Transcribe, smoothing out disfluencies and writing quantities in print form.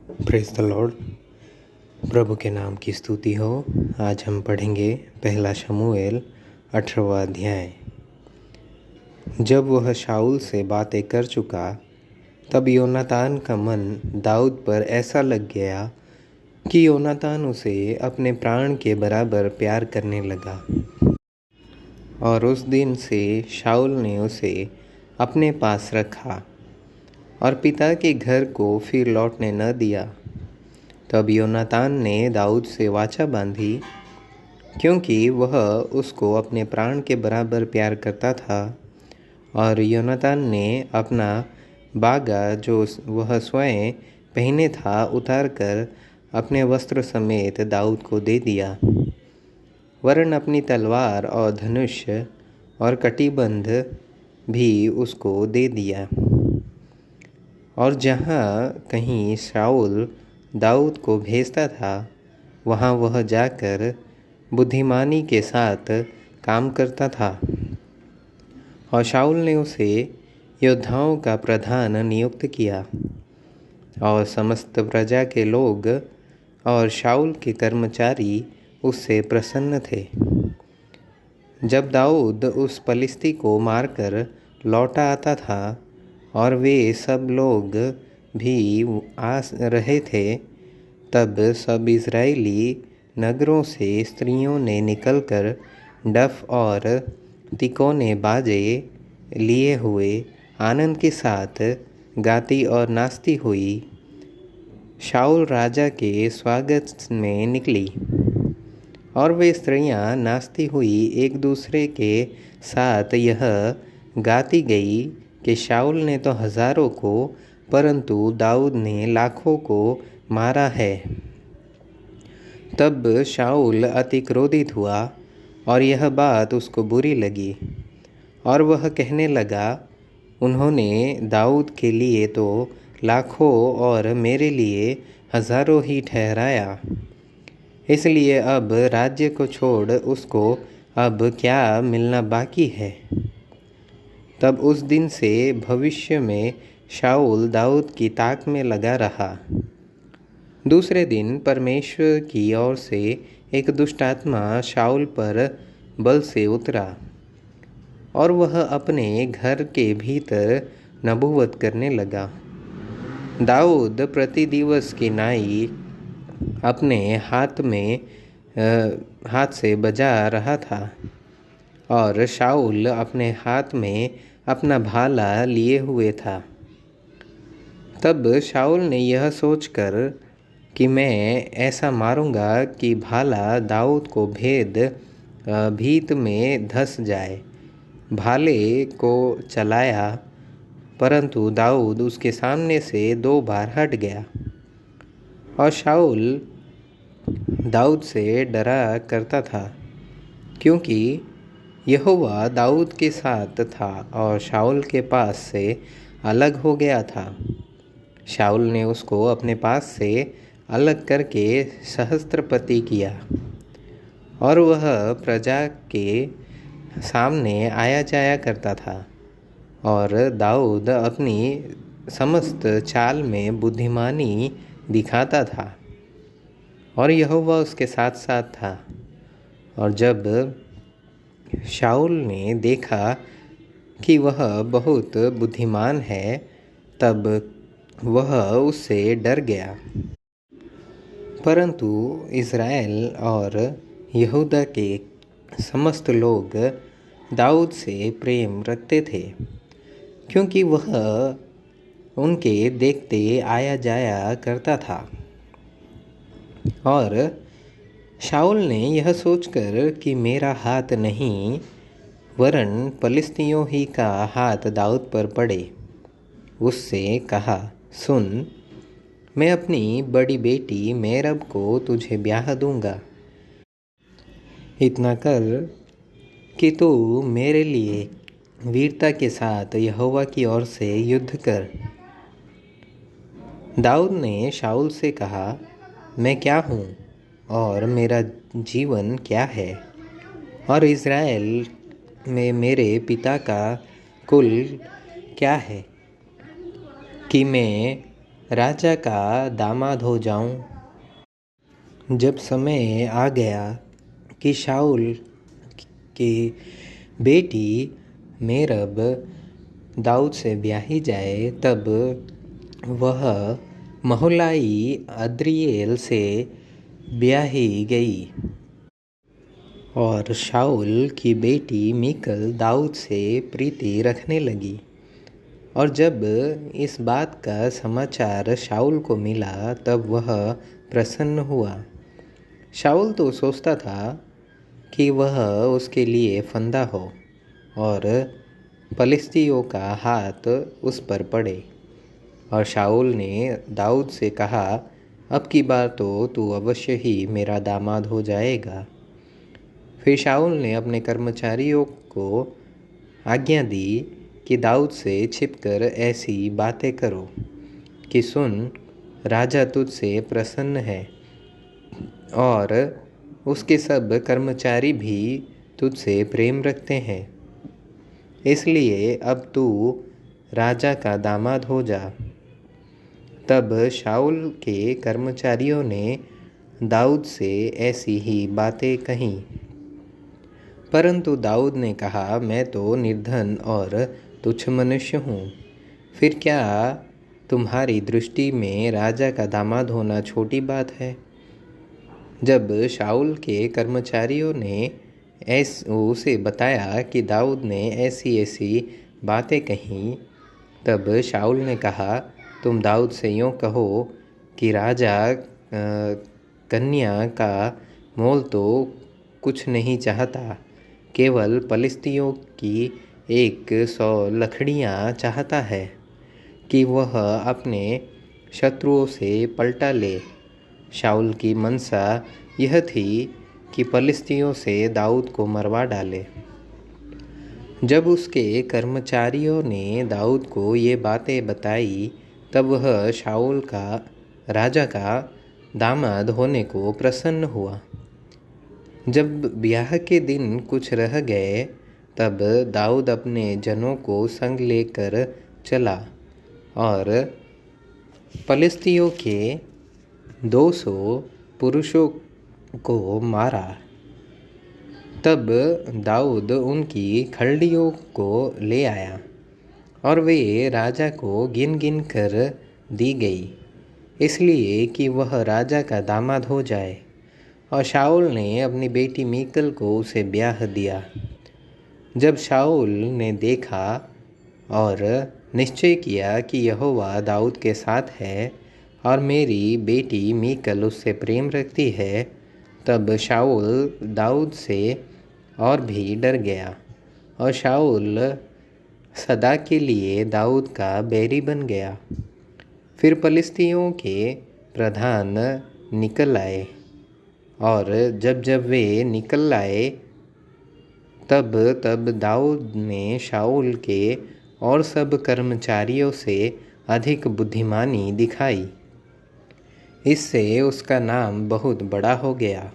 Praise the Lord. प्रभु के नाम की स्तुति हो। आज हम पढ़ेंगे पहला शमूएल 18वां अध्याय। जब वह शाऊल से बातें कर चुका तब योनातान का मन दाऊद पर ऐसा लग गया कि योनातान उसे अपने प्राण के बराबर प्यार करने लगा। और उस दिन से शाऊल ने उसे अपने पास रखा और पिता के घर को फिर लौटने न दिया। तब योनातान ने दाऊद से वाचा बांधी, क्योंकि वह उसको अपने प्राण के बराबर प्यार करता था। और योनातान ने अपना बागा जो वह स्वयं पहने था उतार कर अपने वस्त्र समेत दाऊद को दे दिया, वरन अपनी तलवार और धनुष और कटिबंध भी उसको दे दिया। और जहाँ कहीं शाऊल दाऊद को भेजता था, वहाँ वह जाकर बुद्धिमानी के साथ काम करता था। और शाऊल ने उसे योद्धाओं का प्रधान नियुक्त किया। और समस्त प्रजा के लोग और शाऊल के कर्मचारी उससे प्रसन्न थे। जब दाऊद उस पलिश्ती को मारकर लौटा आता था और वे सब लोग भी आ रहे थे, तब सब इज़राइली नगरों से स्त्रियों ने निकलकर डफ और तिकोने बाजे लिए हुए आनंद के साथ गाती और नाचती हुई शाऊल राजा के स्वागत में निकली। और वे स्त्रियां नाचती हुई एक दूसरे के साथ यह गाती गई कि शाऊल ने तो हज़ारों को परंतु दाऊद ने लाखों को मारा है। तब शाऊल अति क्रोधित हुआ और यह बात उसको बुरी लगी। और वह कहने लगा, उन्होंने दाऊद के लिए तो लाखों और मेरे लिए हज़ारों ही ठहराया, इसलिए अब राज्य को छोड़ उसको अब क्या मिलना बाकी है। तब उस दिन से भविष्य में शाऊल दाऊद की ताक में लगा रहा। दूसरे दिन परमेश्वर की ओर से एक दुष्ट आत्मा शाऊल पर बल से उतरा और वह अपने घर के भीतर नबूवत करने लगा। दाऊद प्रति दिवस की नाई अपने हाथ से बजा रहा था और शाऊल अपने हाथ में अपना भाला लिए हुए था। तब शाऊल ने यह सोचकर कि मैं ऐसा मारूंगा कि भाला दाऊद को भीत में धंस जाए, भाले को चलाया, परंतु दाऊद उसके सामने से 2 बार हट गया। और शाऊल दाऊद से डरा करता था, क्योंकि यहोवा दाऊद के साथ था और शाऊल के पास से अलग हो गया था। शाऊल ने उसको अपने पास से अलग करके सहस्त्रपति किया और वह प्रजा के सामने आया जाया करता था। और दाऊद अपनी समस्त चाल में बुद्धिमानी दिखाता था और यहोवा उसके साथ साथ था। और जब शाऊल ने देखा कि वह बहुत बुद्धिमान है, तब वह उससे डर गया। परंतु इज़राइल और यहूदा के समस्त लोग दाऊद से प्रेम रखते थे, क्योंकि वह उनके देखते आया जाया करता था। और शाऊल ने यह सोचकर कि मेरा हाथ नहीं वरन पलिश्तियों ही का हाथ दाऊद पर पड़े, उससे कहा, सुन, मैं अपनी बड़ी बेटी मेरब को तुझे ब्याह दूंगा। इतना कर कि तू मेरे लिए वीरता के साथ यहोवा की ओर से युद्ध कर। दाऊद ने शाऊल से कहा, मैं क्या हूँ और मेरा जीवन क्या है, और इज़राइल में मेरे पिता का कुल क्या है, कि मैं राजा का दामाद हो जाऊं। जब समय आ गया कि शाऊल की बेटी मेरब दाऊद से ब्याही जाए, तब वह महोलाई अद्रिएल से ब्याही गई। और शाऊल की बेटी मीकल दाऊद से प्रीति रखने लगी। और जब इस बात का समाचार शाऊल को मिला, तब वह प्रसन्न हुआ। शाऊल तो सोचता था कि वह उसके लिए फंदा हो और फलिस्तियों का हाथ उस पर पड़े। और शाऊल ने दाऊद से कहा, अब की बार तो तू अवश्य ही मेरा दामाद हो जाएगा। फिर शाऊल ने अपने कर्मचारियों को आज्ञा दी कि दाऊद से छिपकर ऐसी बातें करो कि सुन, राजा तुझसे प्रसन्न है और उसके सब कर्मचारी भी तुझसे प्रेम रखते हैं, इसलिए अब तू राजा का दामाद हो जा। तब शाऊल के कर्मचारियों ने दाऊद से ऐसी ही बातें कहीं। परंतु दाऊद ने कहा, मैं तो निर्धन और तुच्छ मनुष्य हूँ। फिर क्या तुम्हारी दृष्टि में राजा का दामाद होना छोटी बात है? जब शाऊल के कर्मचारियों ने उसे बताया कि दाऊद ने ऐसी ऐसी बातें कहीं, तब शाऊल ने कहा, तुम दाऊद से यूँ कहो कि राजा कन्या का मोल तो कुछ नहीं चाहता, केवल फलिस्तियों की 100 लकड़ियाँ चाहता है कि वह अपने शत्रुओं से पलटा ले। शाऊल की मनसा यह थी कि फलिस्तियों से दाऊद को मरवा डाले। जब उसके कर्मचारियों ने दाऊद को ये बातें बताई, तब वह शाऊल का राजा का दामाद होने को प्रसन्न हुआ। जब ब्याह के दिन कुछ रह गए, तब दाऊद अपने जनों को संग लेकर चला और फलिस्तियों के 200 पुरुषों को मारा। तब दाऊद उनकी खलड़ियों को ले आया और वे राजा को गिन गिन कर दी गई, इसलिए कि वह राजा का दामाद हो जाए। और शाऊल ने अपनी बेटी मीकल को उसे ब्याह दिया। जब शाऊल ने देखा और निश्चय किया कि यहोवा दाऊद के साथ है और मेरी बेटी मीकल उससे प्रेम रखती है, तब शाऊल दाऊद से और भी डर गया और शाऊल सदा के लिए दाऊद का बैरी बन गया। फिर फलिस्तियों के प्रधान निकल आए और जब जब वे निकल आए, तब तब दाऊद ने शाऊल के और सब कर्मचारियों से अधिक बुद्धिमानी दिखाई। इससे उसका नाम बहुत बड़ा हो गया।